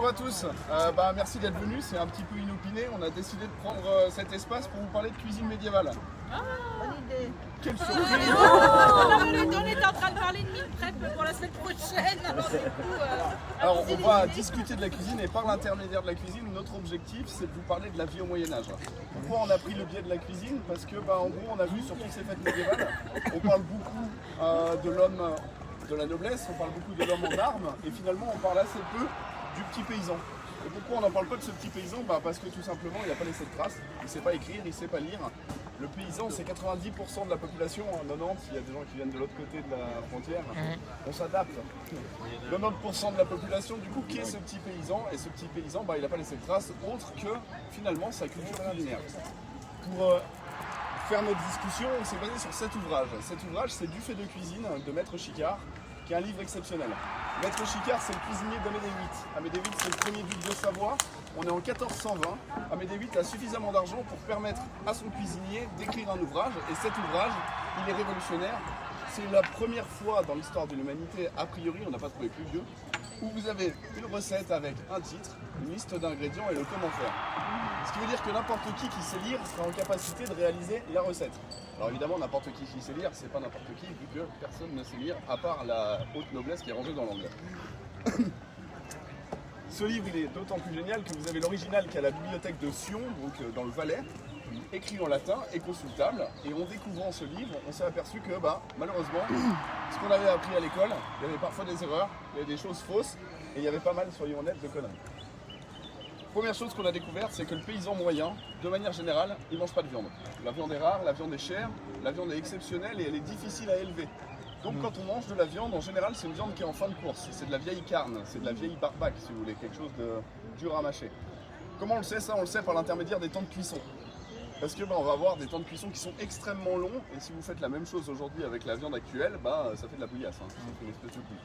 Bonjour à tous, merci d'être venus, c'est un petit peu inopiné, on a décidé de prendre cet espace pour vous parler de cuisine médiévale. Bonne idée. Quelle surprise! On était en train de parler de meal prep pour la semaine prochaine, alors du coup... Alors on va discuter de la cuisine et par l'intermédiaire de la cuisine, notre objectif c'est de vous parler de la vie au Moyen-Âge. Pourquoi on a pris le biais de la cuisine? Parce que en gros on a vu sur toutes ces fêtes médiévales, on parle beaucoup de l'homme de la noblesse, on parle beaucoup de l'homme en armes et finalement on parle assez peu du petit paysan. Et pourquoi on n'en parle pas de ce petit paysan? Parce que tout simplement il n'a pas laissé de traces, il ne sait pas écrire, il ne sait pas lire. Le paysan c'est 90% de la population, 90, il y a des gens qui viennent de l'autre côté de la frontière, on s'adapte. 90% de la population du coup qui est ce petit paysan, et ce petit paysan il n'a pas laissé de traces autre que finalement sa culture culinaire. Pour faire notre discussion, on s'est basé sur cet ouvrage. Cet ouvrage c'est Du fait de cuisine de Maître Chicard, qui est un livre exceptionnel. Maître Chicard, c'est le cuisinier d'Amédée VIII. Amédée VIII, c'est le premier duc de Savoie. On est en 1420. Amédée VIII a suffisamment d'argent pour permettre à son cuisinier d'écrire un ouvrage. Et cet ouvrage, il est révolutionnaire. C'est la première fois dans l'histoire de l'humanité, a priori, on n'a pas trouvé plus vieux, où vous avez une recette avec un titre, une liste d'ingrédients et le comment faire. Ce qui veut dire que n'importe qui sait lire sera en capacité de réaliser la recette. Alors évidemment, n'importe qui sait lire, c'est pas n'importe qui, vu que personne ne sait lire, à part la haute noblesse qui est rangée dans l'anglais. Ce livre, il est d'autant plus génial que vous avez l'original qui est à la bibliothèque de Sion, donc dans le Valais, écrit en latin et consultable. Et en découvrant ce livre, on s'est aperçu que malheureusement, ce qu'on avait appris à l'école, il y avait parfois des erreurs, il y avait des choses fausses, et il y avait pas mal, soyons honnêtes, de conneries. Première chose qu'on a découverte, c'est que le paysan moyen, de manière générale, il ne mange pas de viande. La viande est rare, la viande est chère, la viande est exceptionnelle et elle est difficile à élever. Donc quand on mange de la viande, en général, c'est une viande qui est en fin de course. C'est de la vieille carne, c'est de la vieille barbaque, si vous voulez, quelque chose de dur à mâcher. Comment on le sait ça? On le sait par l'intermédiaire des temps de cuisson. Parce que on va avoir des temps de cuisson qui sont extrêmement longs, et si vous faites la même chose aujourd'hui avec la viande actuelle, ça fait de la bouillasse, ça fait une espèce de bouille.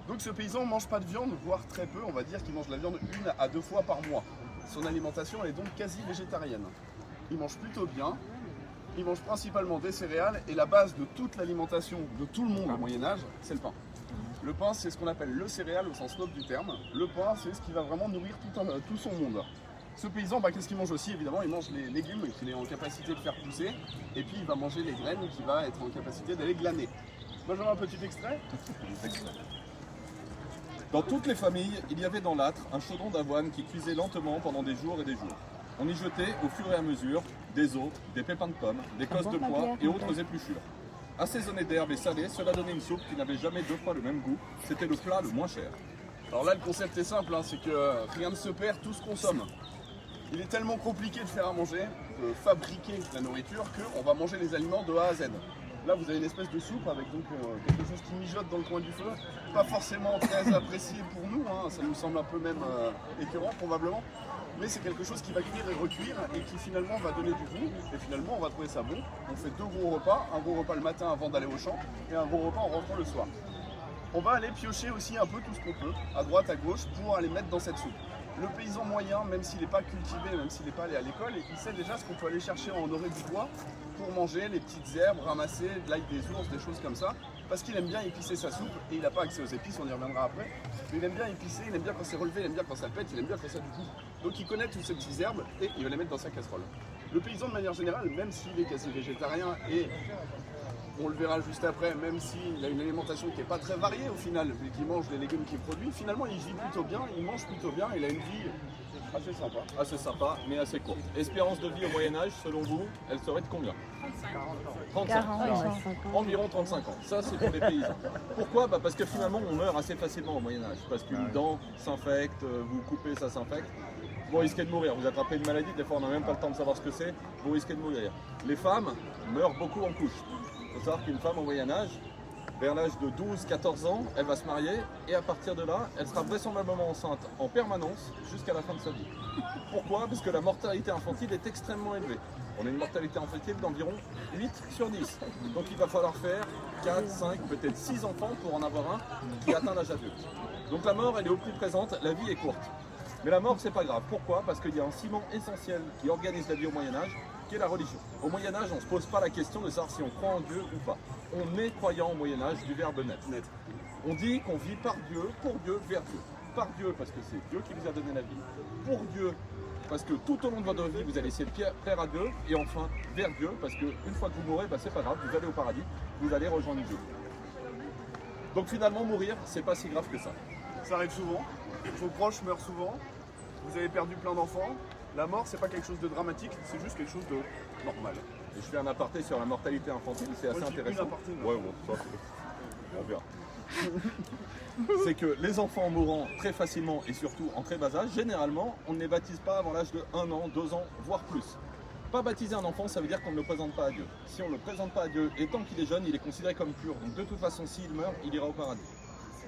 Donc ce paysan ne mange pas de viande, voire très peu, on va dire qu'il mange de la viande 1 à 2 fois par mois. Son alimentation est donc quasi végétarienne. Il mange plutôt bien, il mange principalement des céréales, et la base de toute l'alimentation de tout le monde au Moyen-Âge, c'est le pain. Le pain, c'est ce qu'on appelle le céréal au sens noble du terme. Le pain, c'est ce qui va vraiment nourrir tout son monde. Ce paysan, qu'est-ce qu'il mange aussi? Évidemment, il mange les légumes qu'il est en capacité de faire pousser, et puis il va manger les graines qu'il va être en capacité d'aller glaner. Moi, j'aurai un petit extrait. Dans toutes les familles, il y avait dans l'âtre un chaudron d'avoine qui cuisait lentement pendant des jours et des jours. On y jetait au fur et à mesure des os, des pépins de pommes, des cosses de pois et autres épluchures. Assaisonné d'herbes et salé, cela donnait une soupe qui n'avait jamais 2 fois le même goût. C'était le plat le moins cher. Alors là, le concept est simple, c'est que rien ne se perd, tout se consomme. Il est tellement compliqué de faire à manger, de fabriquer la nourriture, qu'on va manger les aliments de A à Z. Là, vous avez une espèce de soupe avec quelque chose qui mijote dans le coin du feu. Pas forcément très apprécié pour nous, ça nous semble un peu même écœurant probablement. Mais c'est quelque chose qui va cuire et recuire et qui finalement va donner du goût. Et finalement, on va trouver ça bon. On fait 2 gros repas, un gros repas le matin avant d'aller au champ et un gros repas en rentrant le soir. On va aller piocher aussi un peu tout ce qu'on peut, à droite, à gauche, pour aller mettre dans cette soupe. Le paysan moyen, même s'il n'est pas cultivé, même s'il n'est pas allé à l'école, il sait déjà ce qu'on peut aller chercher en orée du bois pour manger les petites herbes, ramasser de l'ail des ours, des choses comme ça, parce qu'il aime bien épicer sa soupe et il n'a pas accès aux épices, on y reviendra après. Mais il aime bien épicer, il aime bien quand c'est relevé, il aime bien quand ça pète, il aime bien quand ça a du goût. Donc il connaît toutes ces petites herbes et il va les mettre dans sa casserole. Le paysan de manière générale, même s'il est quasi végétarien et on le verra juste après, même s'il a une alimentation qui n'est pas très variée au final, vu qu'il mange les légumes qu'il produit, finalement il vit plutôt bien, il mange plutôt bien, il a une vie assez sympa. Assez sympa, mais assez courte. Espérance de vie au Moyen-Âge, selon vous, elle serait de combien? 35. Environ 35 ans. Ça, c'est pour les paysans. Pourquoi? Parce que finalement, on meurt assez facilement au Moyen-Âge. Parce qu'une dent s'infecte, vous coupez, ça s'infecte. Vous risquez de mourir. Vous attrapez une maladie, des fois, on n'a même pas le temps de savoir ce que c'est. Vous risquez de mourir. Les femmes meurent beaucoup en couche. Il faut savoir qu'une femme au Moyen-Âge, vers l'âge de 12-14 ans, elle va se marier et à partir de là, elle sera vraisemblablement enceinte en permanence jusqu'à la fin de sa vie. Pourquoi? Parce que la mortalité infantile est extrêmement élevée. On a une mortalité infantile d'environ 8 sur 10. Donc il va falloir faire 4, 5, peut-être 6 enfants pour en avoir un qui atteint l'âge adulte. Donc la mort, elle est au plus présente, la vie est courte. Mais la mort, c'est pas grave. Pourquoi? Parce qu'il y a un ciment essentiel qui organise la vie au Moyen-Âge, qui est la religion. Au Moyen-Âge, on ne se pose pas la question de savoir si on croit en Dieu ou pas. On est croyant au Moyen-Âge du verbe net. On dit qu'on vit par Dieu, pour Dieu, vers Dieu. par Dieu, parce que c'est Dieu qui vous a donné la vie, pour Dieu, parce que tout au long de votre vie, vous allez essayer de plaire à Dieu, et enfin vers Dieu, parce qu'une fois que vous mourrez, c'est pas grave, vous allez au paradis, vous allez rejoindre Dieu. Donc finalement, mourir, c'est pas si grave que ça. Ça arrive souvent, vos proches meurent souvent, vous avez perdu plein d'enfants. La mort, c'est pas quelque chose de dramatique, c'est juste quelque chose de normal. Et je fais un aparté sur la mortalité infantile, c'est assez intéressant. Ouais, ça, on verra. C'est que les enfants mourant très facilement et surtout en très bas âge, généralement, on ne les baptise pas avant l'âge de 1 an, 2 ans, voire plus. Pas baptiser un enfant, ça veut dire qu'on ne le présente pas à Dieu. Si on ne le présente pas à Dieu, et tant qu'il est jeune, il est considéré comme pur. Donc de toute façon, s'il meurt, il ira au paradis.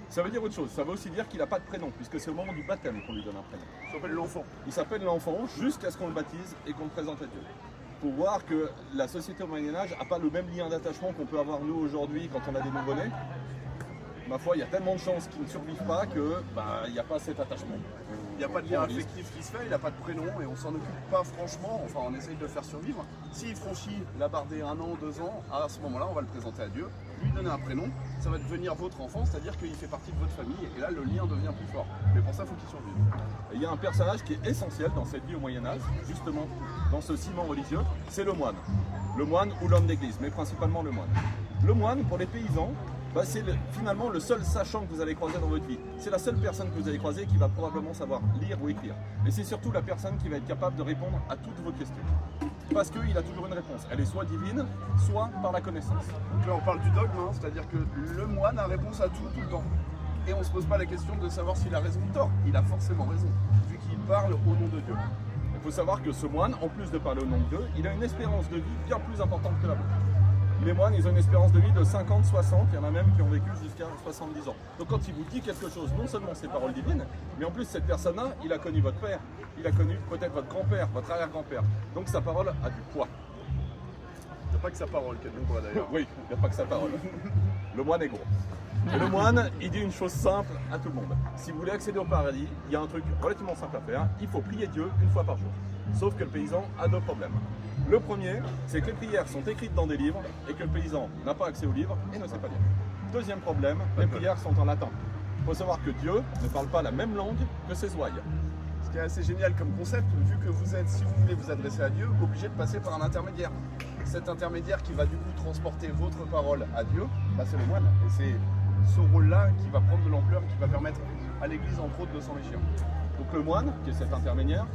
Ça veut dire autre chose, ça veut aussi dire qu'il n'a pas de prénom, puisque c'est au moment du baptême qu'on lui donne un prénom. Il s'appelle l'enfant. Il s'appelle l'enfant jusqu'à ce qu'on le baptise et qu'on le présente à Dieu. Il faut voir que la société au Moyen-Âge n'a pas le même lien d'attachement qu'on peut avoir nous aujourd'hui quand on a des nouveau-nés. Ma foi, il y a tellement de chances qu'ils ne survivent pas que il n'y a pas cet attachement. Il n'y a pas de lien affectif qui se fait, il n'a pas de prénom et on s'en occupe pas franchement, enfin on essaye de le faire survivre. S'il franchit la barre des 1 an, 2 ans, à ce moment-là on va le présenter à Dieu, lui donner un prénom, ça va devenir votre enfant, c'est-à-dire qu'il fait partie de votre famille et là le lien devient plus fort. Mais pour ça il faut qu'il survive. Et il y a un personnage qui est essentiel dans cette vie au Moyen-Âge, justement dans ce ciment religieux, c'est le moine. Le moine ou l'homme d'église, mais principalement le moine. Le moine, pour les paysans, c'est finalement le seul sachant que vous allez croiser dans votre vie. C'est la seule personne que vous allez croiser qui va probablement savoir lire ou écrire. Et c'est surtout la personne qui va être capable de répondre à toutes vos questions. Parce qu'il a toujours une réponse. Elle est soit divine, soit par la connaissance. Donc là on parle du dogme, c'est-à-dire que le moine a réponse à tout le temps. Et on ne se pose pas la question de savoir s'il a raison ou tort. Il a forcément raison, vu qu'il parle au nom de Dieu. Il faut savoir que ce moine, en plus de parler au nom de Dieu, il a une espérance de vie bien plus importante que la vôtre. Les moines, ils ont une espérance de vie de 50, 60, il y en a même qui ont vécu jusqu'à 70 ans. Donc quand il vous dit quelque chose, non seulement c'est parole divine, mais en plus cette personne-là, il a connu votre père, il a connu peut-être votre grand-père, votre arrière-grand-père. Donc sa parole a du poids. Il n'y a pas que sa parole qui a du poids d'ailleurs. Oui, il n'y a pas que sa parole. Le moine est gros. Et le moine, il dit une chose simple à tout le monde. Si vous voulez accéder au paradis, il y a un truc relativement simple à faire, il faut prier Dieu une fois par jour. Sauf que le paysan a deux problèmes. Le premier, c'est que les prières sont écrites dans des livres et que le paysan n'a pas accès aux livres et ne sait pas lire. Deuxième problème, les prières sont en latin. Il faut savoir que Dieu ne parle pas la même langue que ses ouailles. Ce qui est assez génial comme concept, vu que vous êtes, si vous voulez vous adresser à Dieu, obligé de passer par un intermédiaire. Cet intermédiaire qui va du coup transporter votre parole à Dieu, c'est le moine. Et c'est ce rôle-là qui va prendre de l'ampleur, qui va permettre à l'Église entre autres de s'enrichir. Donc le moine, qui est cet intermédiaire,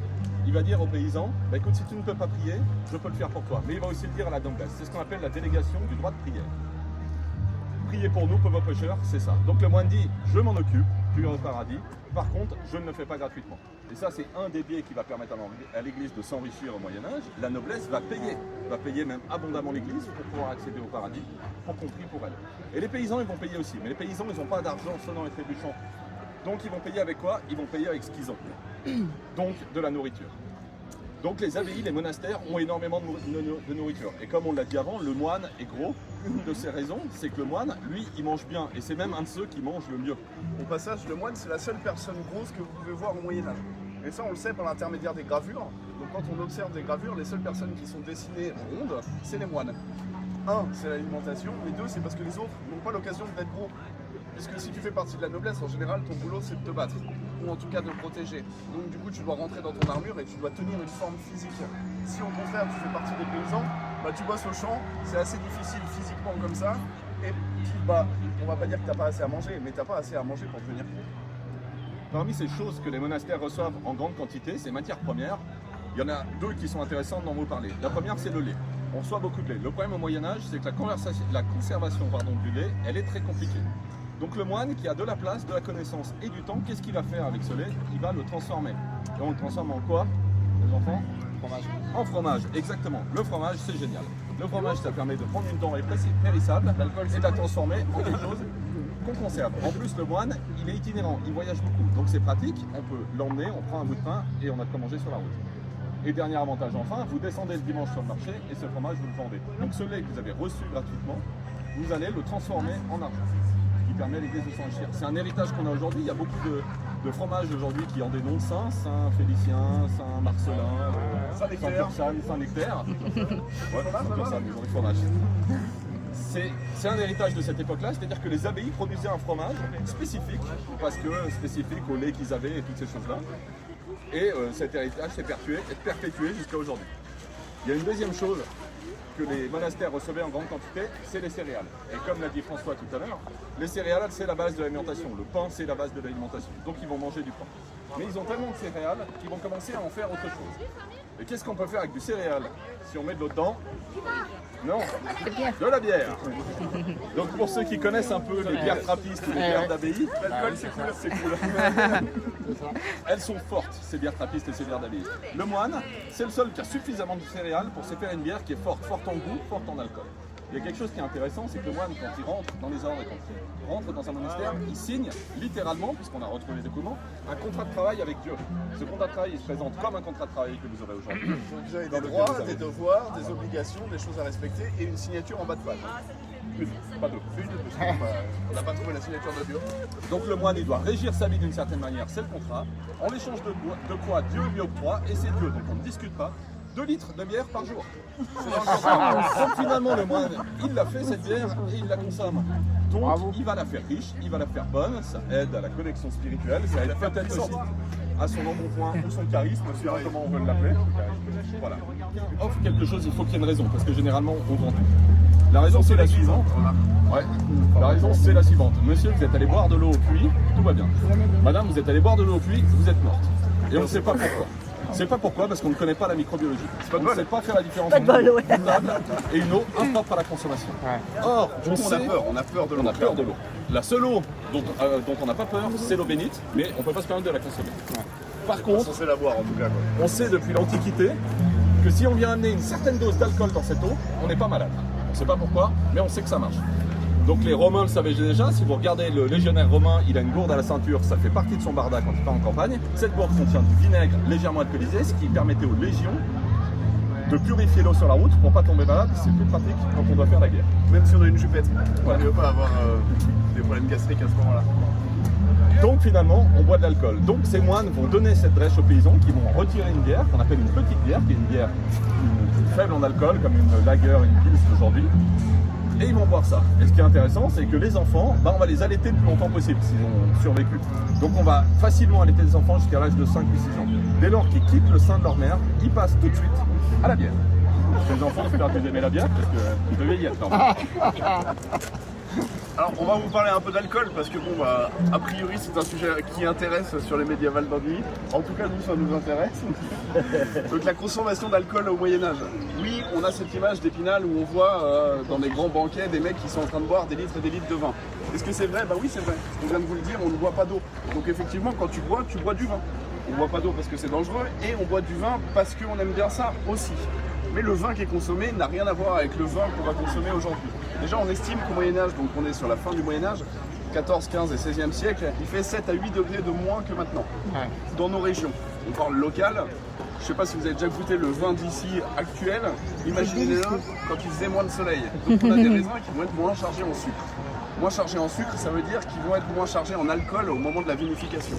il va dire aux paysans, écoute, si tu ne peux pas prier, je peux le faire pour toi. Mais il va aussi le dire à la noblesse. C'est ce qu'on appelle la délégation du droit de prière. Priez pour nous, pauvres pécheurs, c'est ça. Donc le moine dit, je m'en occupe, tu es au paradis. Par contre, je ne le fais pas gratuitement. Et ça, c'est un des biais qui va permettre à l'Église de s'enrichir au Moyen-Âge. La noblesse va payer même abondamment l'Église pour pouvoir accéder au paradis, pour qu'on prie pour elle. Et les paysans, ils vont payer aussi. Mais les paysans, ils n'ont pas d'argent sonnant et trébuchant. Donc ils vont payer avec quoi? Ils vont payer avec ce qu'ils ont. Donc de la nourriture. Donc les abbayes, les monastères ont énormément de nourriture. Et comme on l'a dit avant, le moine est gros. Une de ses raisons, c'est que le moine, lui, il mange bien. Et c'est même un de ceux qui mange le mieux. Au passage, le moine, c'est la seule personne grosse que vous pouvez voir au Moyen-Âge. Et ça, on le sait par l'intermédiaire des gravures. Donc quand on observe des gravures, les seules personnes qui sont dessinées rondes, c'est les moines. Un, c'est l'alimentation, et deux, c'est parce que les autres n'ont pas l'occasion d'être gros. Puisque si tu fais partie de la noblesse, en général, ton boulot, c'est de te battre. Ou en tout cas de te protéger. Donc du coup, tu dois rentrer dans ton armure et tu dois tenir une forme physique. Si au contraire, tu fais partie des paysans, tu bosses au champ, c'est assez difficile physiquement comme ça. Et on va pas dire que t'as pas assez à manger, mais t'as pas assez à manger pour devenir gros. Parmi ces choses que les monastères reçoivent en grande quantité, ces matières premières, il y en a deux qui sont intéressantes dont vous parlez. La première, c'est le lait. On reçoit beaucoup de lait. Le problème au Moyen-Âge, c'est que la conservation du lait, elle est très compliquée. Donc le moine qui a de la place, de la connaissance et du temps, qu'est-ce qu'il va faire avec ce lait? Il va le transformer. Et on le transforme en quoi, les enfants? Fromage. En fromage, exactement. Le fromage, c'est génial. Le fromage, ça permet de prendre une denrée périssable et de la transformer en quelque chose qu'on conserve. En plus, le moine, il est itinérant, il voyage beaucoup. Donc c'est pratique, on peut l'emmener, on prend un bout de pain et on a de quoi manger sur la route. Et dernier avantage enfin, vous descendez le dimanche sur le marché et ce fromage, vous le vendez. Donc ce lait que vous avez reçu gratuitement, vous allez le transformer en argent. Permet à l'Église de s'enrichir. C'est un héritage qu'on a aujourd'hui. Il y a beaucoup de fromages aujourd'hui qui ont des noms de saints, Saint-Félicien, Saint-Marcelin, Saint-Pursan, Saint-Nectaire. Ouais, Saint-Pursan, ils ont des fromages. c'est un héritage de cette époque-là, c'est-à-dire que les abbayes produisaient un fromage spécifique, parce que spécifique au lait qu'ils avaient et toutes ces choses-là. Et cet héritage s'est perpétué jusqu'à aujourd'hui. Il y a une deuxième chose que les monastères recevaient en grande quantité, c'est les céréales. Et comme l'a dit François tout à l'heure, les céréales, c'est la base de l'alimentation. Le pain, c'est la base de l'alimentation. Donc ils vont manger du pain. Mais ils ont tellement de céréales qu'ils vont commencer à en faire autre chose. Et qu'est-ce qu'on peut faire avec du céréal si on met de l'eau dedans? Non, de la bière. Donc pour ceux qui connaissent un peu les bières trappistes ou les bières d'abbaye, l'alcool c'est cool. Elles sont fortes, ces bières trappistes et ces bières d'abbaye. Le moine, c'est le seul qui a suffisamment de céréales pour se faire une bière qui est forte, forte en goût, forte en alcool. Il y a quelque chose qui est intéressant, c'est que le moine, quand il rentre dans les ordres et quand il rentre dans un monastère, il signe littéralement, puisqu'on a retrouvé les documents, un contrat de travail avec Dieu. Ce contrat de travail, il se présente comme un contrat de travail que vous aurez aujourd'hui. Vous avez des droits, des devoirs, des obligations, des choses à respecter et une signature en bas de page. Une, pas deux. Une, parce qu'on n'a pas trouvé la signature de Dieu. Donc le moine, il doit régir sa vie d'une certaine manière, c'est le contrat. En l'échange de quoi Dieu lui octroie, et c'est Dieu, donc on ne discute pas, 2 litres de bière par jour. Donc finalement, le moine, il l'a fait cette bière et il la consomme. Donc il va la faire riche, il va la faire bonne, ça aide à la connexion spirituelle, ça aide peut-être aussi à son embonpoint ou son charisme, suivant comment on veut l'appeler. Voilà. Offre quelque chose, il faut qu'il y ait une raison, parce que généralement on vend tout. La raison c'est la suivante. Ouais. La raison c'est la suivante. Monsieur, vous êtes allé boire de l'eau au puits, tout va bien. Madame, vous êtes allé boire de l'eau au puits, vous êtes morte. Et on ne sait pas pourquoi. C'est pas pourquoi, parce qu'on ne connaît pas la microbiologie. On ne sait pas faire la différence entre une eau potable et une eau impropre à la consommation. Or, on a peur de l'eau. On a peur de l'eau. La seule eau dont on n'a pas peur, c'est l'eau bénite, mais on ne peut pas se permettre de la consommer. Par contre, on sait la boire en tout cas. On sait depuis l'Antiquité que si on vient amener une certaine dose d'alcool dans cette eau, on n'est pas malade. On ne sait pas pourquoi, mais on sait que ça marche. Donc les Romains le savaient déjà, si vous regardez le légionnaire romain, il a une gourde à la ceinture, ça fait partie de son barda quand il part en campagne. Cette gourde contient du vinaigre légèrement alcoolisé, ce qui permettait aux légions de purifier l'eau sur la route pour ne pas tomber malade. C'est plus pratique quand on doit faire la guerre. Même si on a une jupette, on ne veut pas avoir des problèmes gastriques à ce moment-là. Donc finalement, on boit de l'alcool. Donc ces moines vont donner cette drèche aux paysans qui vont retirer une bière, qu'on appelle une petite bière, qui est une bière faible en alcool, comme une lager, une pils aujourd'hui. Et ils vont boire ça. Et ce qui est intéressant, c'est que les enfants, on va les allaiter le plus longtemps possible s'ils ont survécu. Donc on va facilement allaiter les enfants jusqu'à l'âge de 5 ou 6 ans. Dès lors qu'ils quittent le sein de leur mère, ils passent tout de suite à la bière. Les enfants, j'espère que vous aimez la bière, parce que vous devez y être. Alors on va vous parler un peu d'alcool parce que bon a priori c'est un sujet qui intéresse sur les médiévales d'Andy. En tout cas nous ça nous intéresse. Donc la consommation d'alcool au Moyen-Âge. Oui, on a cette image d'Épinal où on voit dans des grands banquets des mecs qui sont en train de boire des litres et des litres de vin. Est-ce que c'est vrai? Bah oui c'est vrai. On vient de vous le dire, on ne boit pas d'eau. Donc effectivement quand tu bois du vin. On ne boit pas d'eau parce que c'est dangereux et on boit du vin parce qu'on aime bien ça aussi. Mais le vin qui est consommé n'a rien à voir avec le vin qu'on va consommer aujourd'hui. Déjà, on estime qu'au Moyen-Âge, donc on est sur la fin du Moyen-Âge, 14, 15 et 16e siècle, il fait 7 à 8 degrés de moins que maintenant, dans nos régions. On parle local. Je ne sais pas si vous avez déjà goûté le vin d'ici actuel. Imaginez-le quand il faisait moins de soleil. Donc on a des raisins qui vont être moins chargés en sucre. Moins chargés en sucre, ça veut dire qu'ils vont être moins chargés en alcool au moment de la vinification.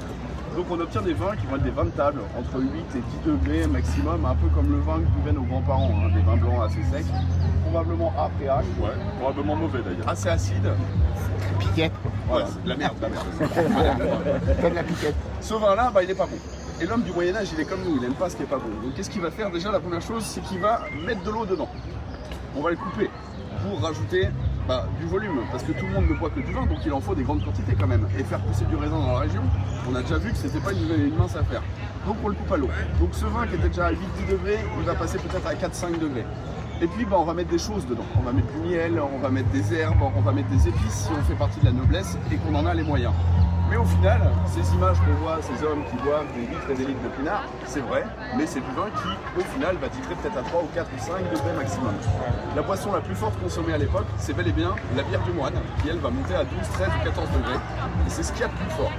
Donc on obtient des vins qui vont être des vins de table, entre 8 et 10 degrés maximum, un peu comme le vin que buvaient nos grands-parents, des vins blancs assez secs, probablement à pH. Ouais, probablement mauvais d'ailleurs. Assez acide. Piquette. Ouais, la merde, la merde. Comme la piquette. Ce vin-là, il est pas bon. Et l'homme du Moyen-Âge, il est comme nous, il n'aime pas ce qui est pas bon. Donc qu'est-ce qu'il va faire? Déjà, la première chose, c'est qu'il va mettre de l'eau dedans. On va le couper pour rajouter du volume, parce que tout le monde ne boit que du vin, donc il en faut des grandes quantités quand même. Et faire pousser du raisin dans la région, on a déjà vu que c'était pas une mince affaire. Donc on le coupe à l'eau. Donc ce vin qui était déjà à 8-10 degrés, il va passer peut-être à 4-5 degrés. Et puis on va mettre des choses dedans. On va mettre du miel, on va mettre des herbes, on va mettre des épices si on fait partie de la noblesse et qu'on en a les moyens. Mais au final, ces images qu'on voit, ces hommes qui boivent des litres et des litres de pinard, c'est vrai, mais c'est du vin qui, au final, va titrer peut-être à 3 ou 4 ou 5 degrés maximum. La boisson la plus forte consommée à l'époque, c'est bel et bien la bière du moine, qui elle va monter à 12, 13 ou 14 degrés. Et c'est ce qu'il y a de plus fort.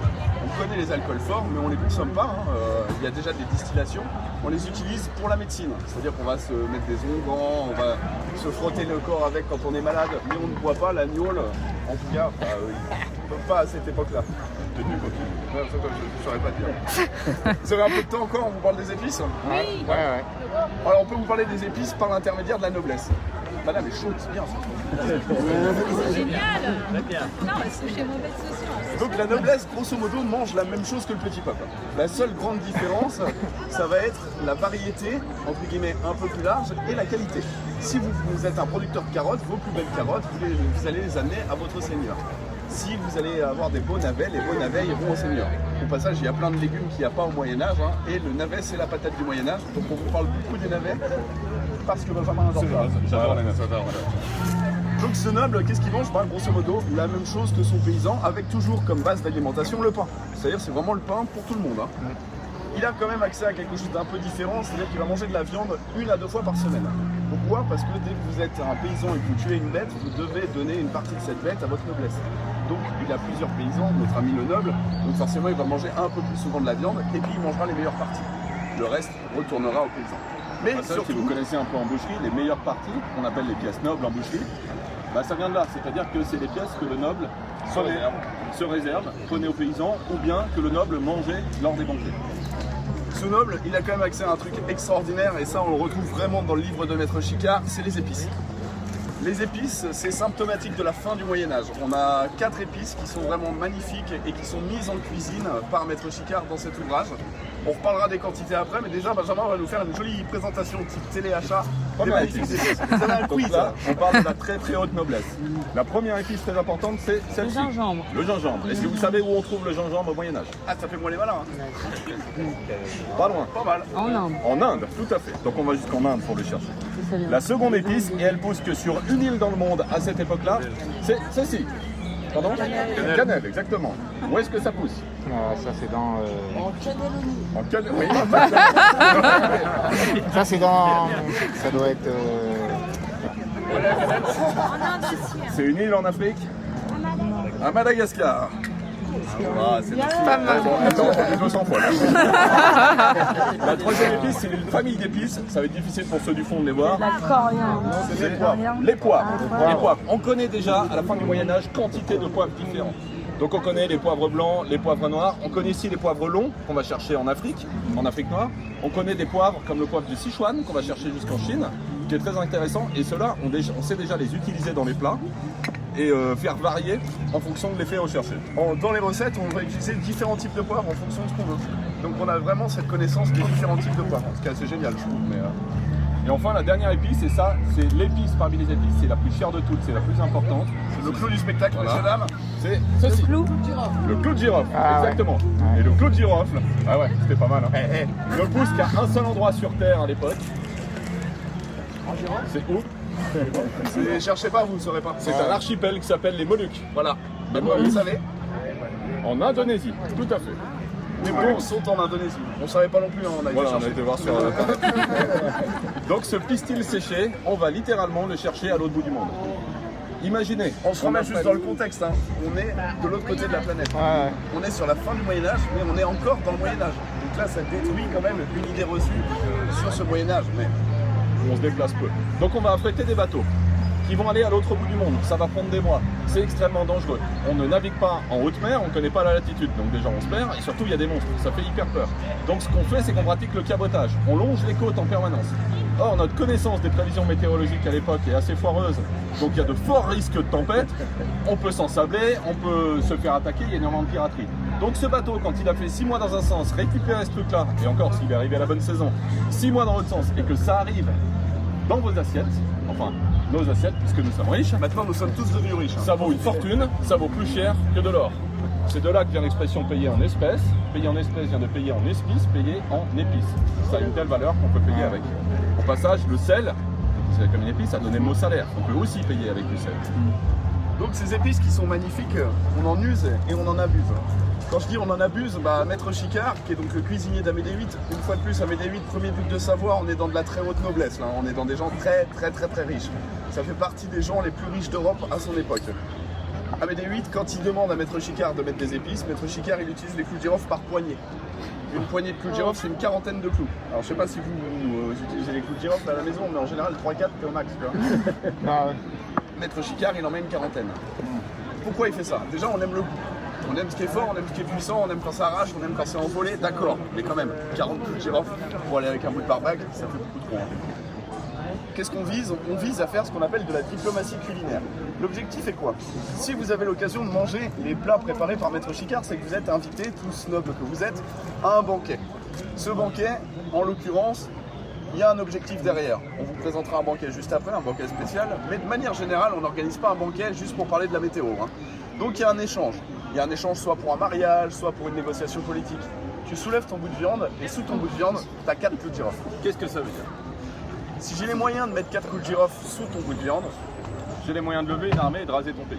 On connaît les alcools forts, mais on ne les consomme pas. Il y a déjà des distillations. On les utilise pour la médecine. C'est-à-dire qu'on va se mettre des onguents, on va se frotter le corps avec quand on est malade, mais on ne boit pas l'agneau. En tout cas, pas à cette époque-là. Je ne saurais pas dire. Vous avez un peu de temps encore, on vous parle des épices? Oui. Ouais. Alors on peut vous parler des épices par l'intermédiaire de la noblesse. Madame est chaude, c'est bien ça. C'est génial. Non, parce que j'ai mauvaise sauce. Donc la noblesse, grosso modo, mange la même chose que le petit peuple. La seule grande différence, ça va être la variété, entre guillemets, un peu plus large, et la qualité. Si vous êtes un producteur de carottes, vos plus belles carottes, vous allez les amener à votre seigneur. Si vous allez avoir des beaux navets, les beaux navets iront au seigneur. Au passage, il y a plein de légumes qu'il n'y a pas au Moyen-Âge, hein, et le navet, c'est la patate du Moyen-Âge. Donc on vous parle beaucoup des navets, parce que Benjamin adore ça. J'adore les navets. Donc ce noble, qu'est-ce qu'il mange? Grosso modo, la même chose que son paysan, avec toujours comme base d'alimentation le pain. C'est-à-dire c'est vraiment le pain pour tout le monde. Hein. Il a quand même accès à quelque chose d'un peu différent, c'est-à-dire qu'il va manger de la viande 1 à 2 fois par semaine. Pourquoi? Parce que dès que vous êtes un paysan et que vous tuez une bête, vous devez donner une partie de cette bête à votre noblesse. Donc il a plusieurs paysans, notre ami le noble, donc forcément il va manger un peu plus souvent de la viande et puis il mangera les meilleures parties. Le reste retournera au paysan. Mais Surtout, si vous connaissez un peu en boucherie, les meilleures parties, qu'on appelle les pièces nobles en boucherie, ça vient de là, c'est-à-dire que c'est les pièces que le noble se réserve, prenait aux paysans, ou bien que le noble mangeait lors des banquets. Ce noble, il a quand même accès à un truc extraordinaire, et ça on le retrouve vraiment dans le livre de Maître Chicard, c'est les épices. Les épices, c'est symptomatique de la fin du Moyen-Âge. On a 4 épices qui sont vraiment magnifiques et qui sont mises en cuisine par Maître Chicard dans cet ouvrage. On reparlera des quantités après, mais déjà Benjamin va nous faire une jolie présentation type téléachat. Première épice. Vous avez un Donc quiz là, on parle de la très très haute noblesse. La première épice très importante, c'est celle-ci. Le gingembre. Le gingembre. Est-ce que vous savez où on trouve le gingembre au Moyen-Âge? Ah, ça fait moins les malins. Hein. Pas loin. Pas mal. En Inde. En Inde, tout à fait. Donc on va jusqu'en Inde pour le chercher. C'est ça bien. La seconde épice, et elle pousse que sur une île dans le monde à cette époque-là, c'est celle-ci. Pardon? Cannelle, exactement. Où est-ce que ça pousse? Ça c'est dans. En Cannelle. Oui. Ça c'est dans. Ça doit être. En Inde aussi. C'est une île en Afrique? À Madagascar. Ah, c'est Pas mal. bon, attends, on est 200 fois là. La troisième épice, c'est une famille d'épices. Ça va être difficile pour ceux du fond de les voir. La coriandre. C'est les poivres. Les poivres. Les poivres. On connaît déjà, à la fin du Moyen-Âge, quantité de poivres différents. Donc on connaît les poivres blancs, les poivres noirs. On connaît ici les poivres longs qu'on va chercher en Afrique noire. On connaît des poivres comme le poivre du Sichuan qu'on va chercher jusqu'en Chine, qui est très intéressant. Et ceux-là, on sait déjà les utiliser dans les plats et faire varier en fonction de l'effet recherché. Dans les recettes, on va utiliser différents types de poivres en fonction de ce qu'on veut. Donc on a vraiment cette connaissance des différents types de poivres, ce qui est assez génial, je trouve. Et enfin, la dernière épice, et ça, c'est l'épice parmi les épices, c'est la plus chère de toutes, c'est la plus importante. C'est le clou du spectacle, Voilà. messieurs dames. C'est ceci. Le clou de girofle, exactement. Et le clou de girofle, ah ouais, c'était pas mal. Hein. Il ne pousse qu'à un seul endroit sur Terre à l'époque. C'est où? Cherchez pas, vous ne saurez pas. C'est un archipel qui s'appelle les Moluques. Voilà. Les Vous Moluques, savez, en Indonésie, tout à fait. les Moluques sont en Indonésie. On ne savait pas non plus, hein, on a été Voilà, on a chercher. été voir sur Donc ce pistil séché, on va littéralement le chercher à l'autre bout du monde. Imaginez. On se remet juste dans le contexte, hein. On est de l'autre côté de la planète. Ouais. On est sur la fin du Moyen-Âge, mais on est encore dans le Moyen-Âge. Donc là, ça détruit quand même une idée reçue sur ce Moyen-Âge. Mais On se déplace peu. Donc on va affréter des bateaux qui vont aller à l'autre bout du monde. Ça va prendre des mois. C'est extrêmement dangereux. On ne navigue pas en haute mer, on ne connaît pas la latitude. Donc déjà on se perd et surtout il y a des monstres. Ça fait hyper peur. Donc ce qu'on fait, c'est qu'on pratique le cabotage. On longe les côtes en permanence. Or notre connaissance des prévisions météorologiques à l'époque est assez foireuse. Donc il y a de forts risques de tempête. On peut s'ensabler, on peut se faire attaquer, il y a énormément de piraterie. Donc ce bateau, quand il a fait 6 mois dans un sens, récupérer ce truc-là, et encore s'il est arrivé à la bonne saison, 6 mois dans l'autre sens, et que ça arrive dans vos assiettes, enfin nos assiettes, puisque nous sommes riches, maintenant, nous sommes tous devenus riches. Hein. ça vaut une fortune, ça vaut plus cher que de l'or. C'est de là que vient l'expression payer en espèces. Payer en espèces vient de payer en espices, payer en épices. Ça a une telle valeur qu'on peut payer avec. Au passage, le sel, c'est comme une épice, ça donnait le mot salaire. On peut aussi payer avec du sel. Donc ces épices qui sont magnifiques, on en use et on en abuse. Quand je dis on en abuse, Maître Chicard, qui est donc le cuisinier d'Amédée VIII, une fois de plus, Amédée VIII, premier duc de Savoie, on est dans de la très haute noblesse, là. On est dans des gens très riches. Ça fait partie des gens les plus riches d'Europe à son époque. Amédée VIII, quand il demande à Maître Chicard de mettre des épices, Maître Chicard, il utilise les clous de girofle par poignée. Une poignée de clous de girofle, c'est une quarantaine de clous. Alors je sais pas si vous utilisez les clous de girofle à la maison, mais en général 3-4 c'est au max. Tu vois. Maître Chicard, il en met une quarantaine. Pourquoi il fait ça? Déjà, on aime le goût. On aime ce qui est fort, on aime ce qui est puissant, on aime quand ça arrache, on aime quand c'est envolé, d'accord. Mais quand même, 40 clous de girofle pour aller avec un bout de barbac, ça fait beaucoup trop. qu'est-ce qu'on vise? On vise à faire ce qu'on appelle de la diplomatie culinaire. L'objectif est quoi? Si vous avez l'occasion de manger les plats préparés par Maître Chicard, c'est que vous êtes invités, tous nobles que vous êtes, à un banquet. Ce banquet, en l'occurrence, il y a un objectif derrière. On vous présentera un banquet juste après, un banquet spécial, mais de manière générale, on n'organise pas un banquet juste pour parler de la météo. Donc il y a un échange. Il y a un échange soit pour un mariage, soit pour une négociation politique. Tu soulèves ton bout de viande et sous ton bout de viande, tu as 4 clous de girofle. Qu'est-ce que ça veut dire? Si j'ai les moyens de mettre 4 clous de girofle sous ton bout de viande, j'ai les moyens de lever une armée et de raser ton pays.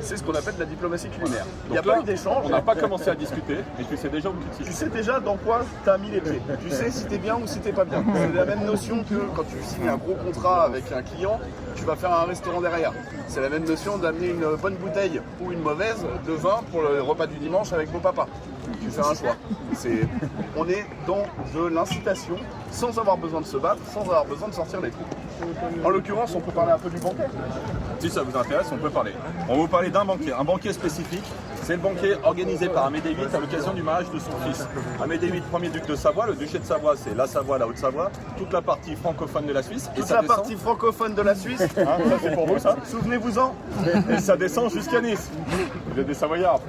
C'est ce qu'on appelle de la diplomatie culinaire. Il n'y a Donc pas là, eu d'échange. On n'a pas commencé à discuter, mais tu sais déjà où tu te Tu situes. sais déjà dans quoi tu as mis les pieds. Tu sais si tu es bien ou si tu pas bien. C'est la même notion que quand tu signes un gros contrat avec un client, tu vas faire un restaurant derrière. C'est la même notion d'amener une bonne bouteille ou une mauvaise de vin pour le repas du dimanche avec vos papas. Tu fais un choix. On est dans de l'incitation sans avoir besoin de se battre, sans avoir besoin de sortir les trous. En l'occurrence, on peut parler un peu du banquet. Si ça vous intéresse, on peut parler. On va vous parler d'un banquet spécifique. C'est le banquet organisé par Amédée VIII à l'occasion du mariage de son fils. Amédée VIII, premier duc de Savoie. Le duché de Savoie, c'est la Savoie, la Haute-Savoie, toute la partie francophone de la Suisse. Et Toute ça la descend. partie francophone de la Suisse, Ça c'est pour vous ça. souvenez-vous-en. Et ça descend jusqu'à Nice. Vous êtes des Savoyards.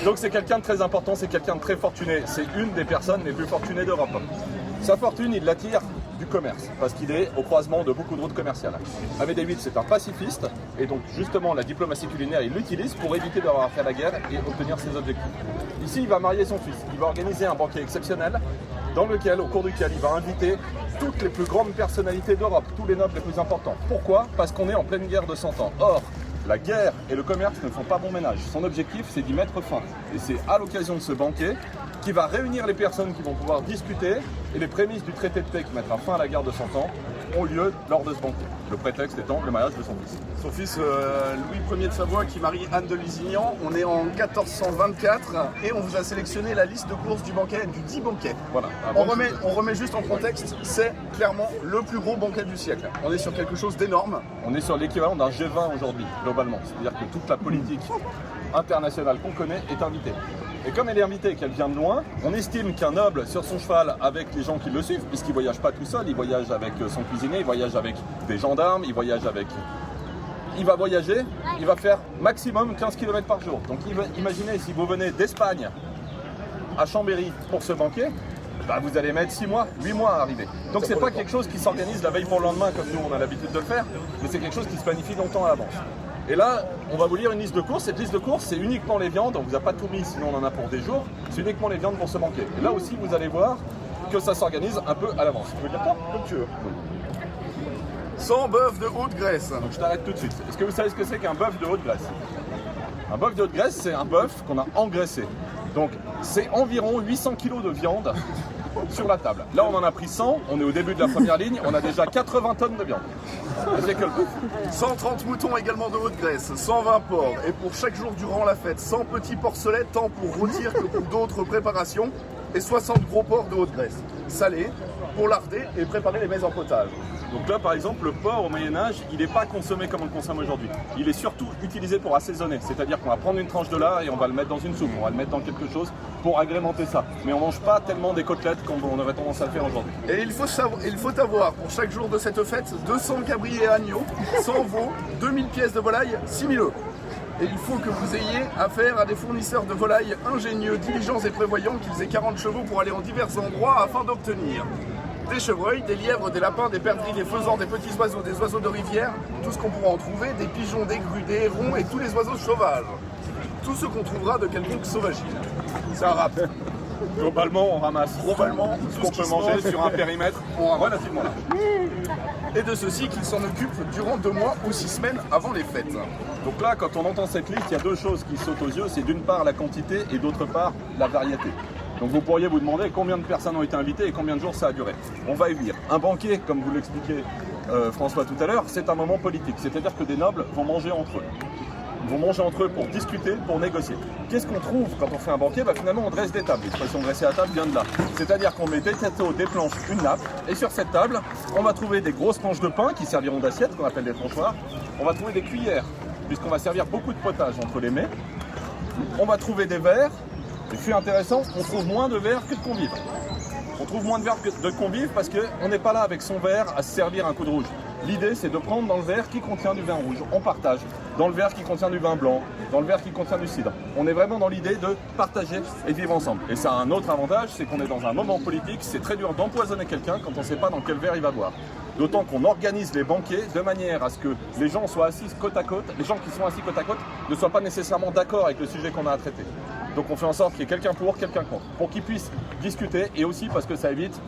Donc c'est quelqu'un de très important, c'est quelqu'un de très fortuné. C'est une des personnes les plus fortunées d'Europe. Sa fortune, il l'attire du commerce, parce qu'il est au croisement de beaucoup de routes commerciales. Amédée VIII, c'est un pacifiste, et donc justement la diplomatie culinaire, il l'utilise pour éviter d'avoir à faire la guerre et obtenir ses objectifs. Ici, il va marier son fils, il va organiser un banquet exceptionnel, au cours duquel il va inviter toutes les plus grandes personnalités d'Europe, tous les nobles les plus importants. Pourquoi? Parce qu'on est en pleine guerre de 100 ans. Or, la guerre et le commerce ne font pas bon ménage. Son objectif, c'est d'y mettre fin. Et c'est à l'occasion de ce banquet qui va réunir les personnes qui vont pouvoir discuter, et les prémices du traité de paix qui mettra fin à la guerre de 100 ans ont lieu lors de ce banquet. Le prétexte étant le mariage de son fils. Son fils Louis Ier de Savoie qui marie Anne de Lusignan. On est en 1424 et on vous a sélectionné la liste de courses du banquet, du 10 banquets. Voilà. On remet juste en contexte, c'est clairement le plus gros banquet du siècle. On est sur quelque chose d'énorme. On est sur l'équivalent d'un G20 aujourd'hui, globalement. C'est-à-dire que toute la politique internationale qu'on connaît est invitée. Et comme elle est invitée et qu'elle vient de loin, on estime qu'un noble sur son cheval avec les gens qui le suivent, puisqu'il ne voyage pas tout seul, il voyage avec son cuisinier, il voyage avec des gendarmes, il va voyager, il va faire maximum 15 km par jour. Donc imaginez si vous venez d'Espagne à Chambéry pour ce banquet, vous allez mettre 6 mois, 8 mois à arriver. Donc c'est pas quelque chose qui s'organise la veille pour le lendemain comme nous on a l'habitude de le faire, mais c'est quelque chose qui se planifie longtemps à l'avance. Et là, on va vous lire une liste de courses. Cette liste de courses, c'est uniquement les viandes. On ne vous a pas tout mis, sinon on en a pour des jours. C'est uniquement les viandes pour ce banquet. Et là aussi, vous allez voir que ça s'organise un peu à l'avance. Tu veux dire quoi? Comme tu veux. 100 bœufs de haute graisse. Donc je t'arrête tout de suite. Est-ce que vous savez ce que c'est qu'un bœuf de haute graisse? Un bœuf de haute graisse, c'est un bœuf qu'on a engraissé. Donc c'est environ 800 kg de viande sur la table. Là, on en a pris 100. On est au début de la première ligne. On a déjà 80 tonnes de viande. C'est que le bœuf. 130 moutons également de haute graisse, 120 porcs, et pour chaque jour durant la fête, 100 petits porcelets, tant pour rôtir que pour d'autres préparations, et 60 gros porcs de haute graisse, salés, pour larder et préparer les mets en potage. Donc là, par exemple, le porc au Moyen-Âge, il n'est pas consommé comme on le consomme aujourd'hui. Il est surtout utilisé pour assaisonner. C'est-à-dire qu'on va prendre une tranche de lard et on va le mettre dans une soupe, on va le mettre dans quelque chose pour agrémenter ça. Mais on ne mange pas tellement des côtelettes comme on aurait tendance à le faire aujourd'hui. Et il faut avoir pour chaque jour de cette fête 200 cabris et agneaux, 100 veaux, 2000 pièces de volaille, 6000 œufs. Et il faut que vous ayez affaire à des fournisseurs de volailles ingénieux, diligents et prévoyants qui faisaient 40 chevaux pour aller en divers endroits afin d'obtenir des chevreuils, des lièvres, des lapins, des perdrix, des faisans, des petits oiseaux, des oiseaux de rivière, tout ce qu'on pourra en trouver, des pigeons, des grues, des hérons et tous les oiseaux sauvages. Tout ce qu'on trouvera de quelconque sauvagine. C'est un rap. Globalement, on ramasse Globalement, ce qu'on peut manger sur un périmètre relativement large. Et de ceci qu'il s'en occupe durant 2 mois ou 6 semaines avant les fêtes. Donc là, quand on entend cette liste, il y a 2 choses qui sautent aux yeux. C'est d'une part la quantité et d'autre part la variété. Donc vous pourriez vous demander combien de personnes ont été invitées et combien de jours ça a duré. On va y venir. Un banquet, comme vous l'expliquait François tout à l'heure, c'est un moment politique. C'est-à-dire que des nobles vont manger entre eux. Ils vont manger entre eux pour discuter, pour négocier. Qu'est-ce qu'on trouve quand on fait un banquet? Finalement, on dresse des tables. L'expression dresser à table vient de là. C'est-à-dire qu'on met des têteaux, des planches, une nappe, et sur cette table, on va trouver des grosses planches de pain qui serviront d'assiette, qu'on appelle des tranchoirs. On va trouver des cuillères, puisqu'on va servir beaucoup de potage entre les mets. On va trouver des verres. Et fait intéressant, on trouve moins de verres que de convives. On trouve moins de verres de convives parce qu'on n'est pas là avec son verre à se servir un coup de rouge. L'idée, c'est de prendre dans le verre qui contient du vin rouge, on partage. Dans le verre qui contient du vin blanc, dans le verre qui contient du cidre. On est vraiment dans l'idée de partager et vivre ensemble. Et ça a un autre avantage, c'est qu'on est dans un moment politique, c'est très dur d'empoisonner quelqu'un quand on ne sait pas dans quel verre il va boire. D'autant qu'on organise les banquets de manière à ce que les gens soient assis côte à côte, les gens qui sont assis côte à côte ne soient pas nécessairement d'accord avec le sujet qu'on a à traiter. Donc on fait en sorte qu'il y ait quelqu'un pour, quelqu'un contre, pour qu'ils puissent discuter et aussi parce que ça évite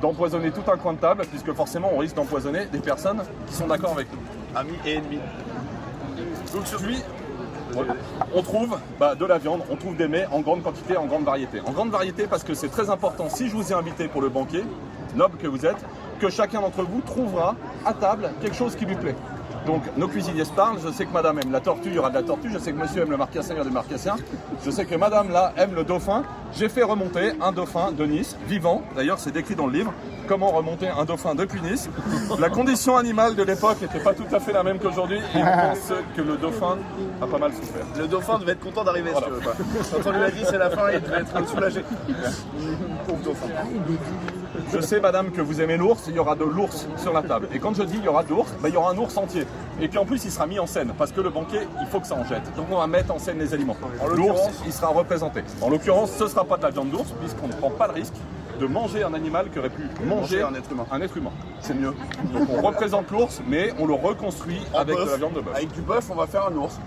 d'empoisonner tout un coin de table, puisque forcément on risque d'empoisonner des personnes qui sont d'accord avec nous. Amis et ennemis. Donc sur lui, on trouve de la viande, on trouve des mets en grande quantité, en grande variété. En grande variété parce que c'est très important, si je vous ai invité pour le banquet, noble que vous êtes, que chacun d'entre vous trouvera à table quelque chose qui lui plaît. Donc nos cuisiniers se parlent, je sais que madame aime la tortue, il y aura de la tortue, je sais que monsieur aime le marcassien, il y aura du marcassien, je sais que madame là aime le dauphin. J'ai fait remonter un dauphin de Nice, vivant, d'ailleurs c'est décrit dans le livre, comment remonter un dauphin depuis Nice. La condition animale de l'époque n'était pas tout à fait la même qu'aujourd'hui et on pense que le dauphin a pas mal souffert. Le dauphin devait être content d'arriver, si tu veux pas. Quand on lui a dit c'est la fin, il devait être soulagé. Pauvre dauphin. Je sais, madame, que vous aimez l'ours, il y aura de l'ours sur la table. Et quand je dis il y aura de l'ours, il y aura un ours entier. Et puis en plus, il sera mis en scène, parce que le banquet, il faut que ça en jette. Donc on va mettre en scène les aliments. L'ours, il sera représenté. En l'occurrence, ce ne sera pas de la viande d'ours, puisqu'on ne prend pas le risque de manger un animal qui aurait pu manger un être humain. C'est mieux. Donc on représente l'ours, mais on le reconstruit avec de la viande de bœuf. Avec du bœuf, on va faire un ours.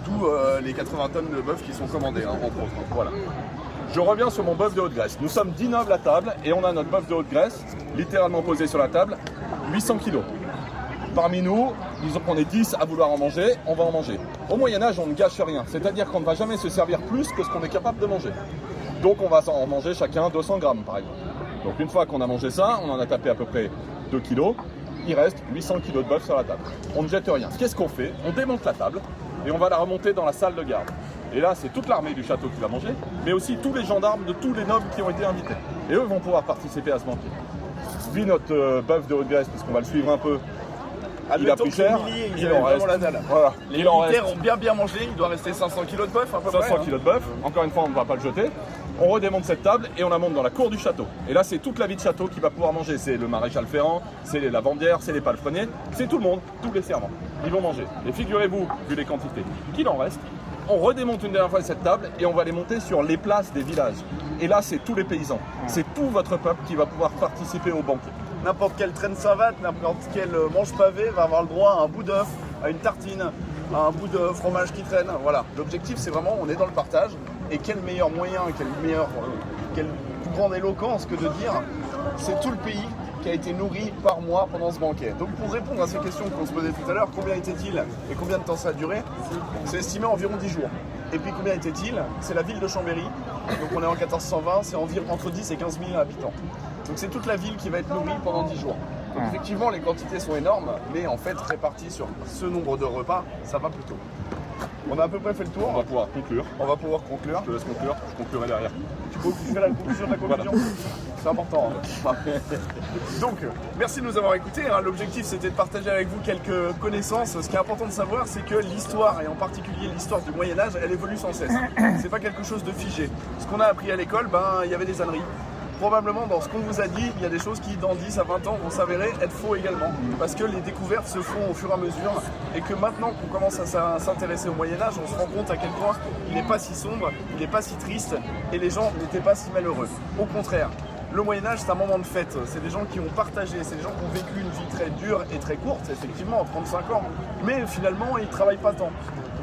D'où les 80 tonnes de bœuf qui sont commandées, entre autres. Voilà. Je reviens sur mon bœuf de Haute-Grèce. Nous sommes 10 nobles à table et on a notre bœuf de Haute-Grèce, littéralement posé sur la table, 800 kilos. Parmi nous, disons qu'on est 10 à vouloir en manger, on va en manger. Au Moyen-Âge, on ne gâche rien, c'est-à-dire qu'on ne va jamais se servir plus que ce qu'on est capable de manger. Donc on va en manger chacun 200 grammes par exemple. Donc une fois qu'on a mangé ça, on en a tapé à peu près 2 kilos, il reste 800 kilos de bœuf sur la table. On ne jette rien. Qu'est-ce qu'on fait? On démonte la table et on va la remonter dans la salle de garde. Et là, c'est toute l'armée du château qui va manger, mais aussi tous les gendarmes de tous les nobles qui ont été invités. Et eux vont pouvoir participer à ce banquet. Puis notre bœuf de Haute-Grèce, puisqu'on va le suivre un peu, il a pris cher, il en reste. Voilà. Les militaires ont bien mangé, il doit rester 500 kg de bœuf à peu près. 500 kg de bœuf, encore une fois, on ne va pas le jeter. On redémonte cette table et on la monte dans la cour du château. Et là, c'est toute la vie de château qui va pouvoir manger. C'est le maréchal Ferrand, c'est les lavandières, c'est les palefreniers, c'est tout le monde, tous les servants. Ils vont manger. Et figurez-vous, vu les quantités qu'il en reste, on redémonte une dernière fois cette table et on va les monter sur les places des villages. Et là, c'est tous les paysans. C'est tout votre peuple qui va pouvoir participer au banquet. N'importe quelle traîne savate, n'importe quel manche pavé va avoir le droit à un bout d'œuf, à une tartine, à un bout de fromage qui traîne. Voilà. L'objectif, c'est vraiment, on est dans le partage. Et quel meilleur moyen, quelle plus grande éloquence que de dire, c'est tout le pays qui a été nourri par moi pendant ce banquet. Donc pour répondre à ces questions qu'on se posait tout à l'heure, combien était-il et combien de temps ça a duré? C'est estimé environ 10 jours. Et puis combien était-il? C'est la ville de Chambéry, donc on est en 1420, c'est environ entre 10 et 15 000 habitants. Donc c'est toute la ville qui va être nourrie pendant 10 jours. Donc effectivement les quantités sont énormes, mais en fait réparties sur ce nombre de repas, ça va plutôt. On a à peu près fait le tour. On va pouvoir conclure. On va pouvoir conclure. Je te laisse conclure, je conclurai derrière. Tu fais la conclusion de la conclusion. Voilà. C'est important. Hein. Donc, merci de nous avoir écoutés. Hein. L'objectif, c'était de partager avec vous quelques connaissances. Ce qui est important de savoir, c'est que l'histoire, et en particulier l'histoire du Moyen-Âge, elle évolue sans cesse. C'est pas quelque chose de figé. Ce qu'on a appris à l'école, il y avait des âneries. Probablement, dans ce qu'on vous a dit, il y a des choses qui, dans 10 à 20 ans, vont s'avérer être faux également. Parce que les découvertes se font au fur et à mesure. Et que maintenant qu'on commence à s'intéresser au Moyen-Âge, on se rend compte à quel point il n'est pas si sombre, il n'est pas si triste, et les gens n'étaient pas si malheureux. Au contraire. Le Moyen-Âge, c'est un moment de fête. C'est des gens qui ont partagé, c'est des gens qui ont vécu une vie très dure et très courte, effectivement, 35 ans. Mais finalement, ils ne travaillent pas tant.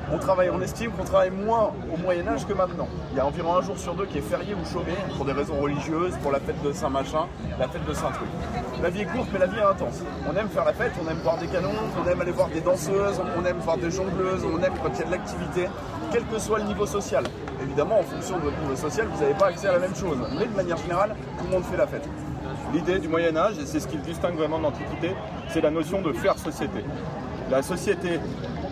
On estime qu'on travaille moins au Moyen-Âge que maintenant. Il y a environ un jour sur deux qui est férié ou chômé pour des raisons religieuses, pour la fête de Saint-Machin, la fête de Saint-Truc. La vie est courte, mais la vie est intense. On aime faire la fête, on aime voir des canons, on aime aller voir des danseuses, on aime voir des jongleuses, on aime quand il y a de l'activité, quel que soit le niveau social. Évidemment, en fonction de votre niveau social, vous n'avez pas accès à la même chose. Mais de manière générale, tout le monde fait la fête. L'idée du Moyen-Âge, et c'est ce qui le distingue vraiment de l'Antiquité, c'est la notion de faire société. La société,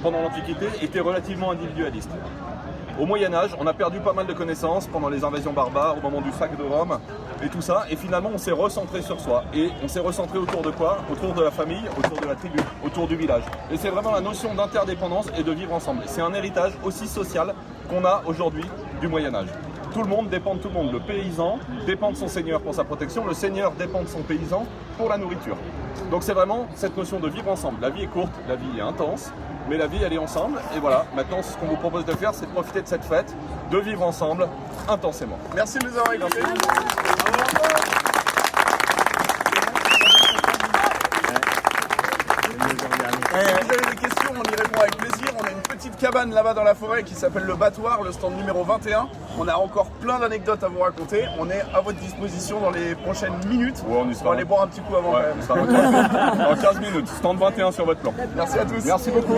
pendant l'Antiquité, était relativement individualiste. Au Moyen-Âge, on a perdu pas mal de connaissances pendant les invasions barbares, au moment du sac de Rome, et tout ça. Et finalement, on s'est recentré sur soi. Et on s'est recentré autour de quoi? Autour de la famille, autour de la tribu, autour du village. Et c'est vraiment la notion d'interdépendance et de vivre ensemble. C'est un héritage aussi social qu'on a aujourd'hui du Moyen-Âge. Tout le monde dépend de tout le monde. Le paysan dépend de son seigneur pour sa protection, le seigneur dépend de son paysan pour la nourriture. Donc c'est vraiment cette notion de vivre ensemble. La vie est courte, la vie est intense, mais la vie elle est ensemble. Et voilà, maintenant ce qu'on vous propose de faire, c'est de profiter de cette fête, de vivre ensemble intensément. Merci de nous avoir écoutés. Si vous avez des questions, on y répond avec plaisir. On a une petite cabane là-bas dans la forêt qui s'appelle le Battoir, le stand numéro 21. On a encore plein d'anecdotes à vous raconter. On est à votre disposition dans les prochaines minutes. Ouais, on y sera. va aller boire un petit coup avant Ouais, quand même. dans 15 minutes, stand 21 sur votre plan. Merci à tous. Merci beaucoup.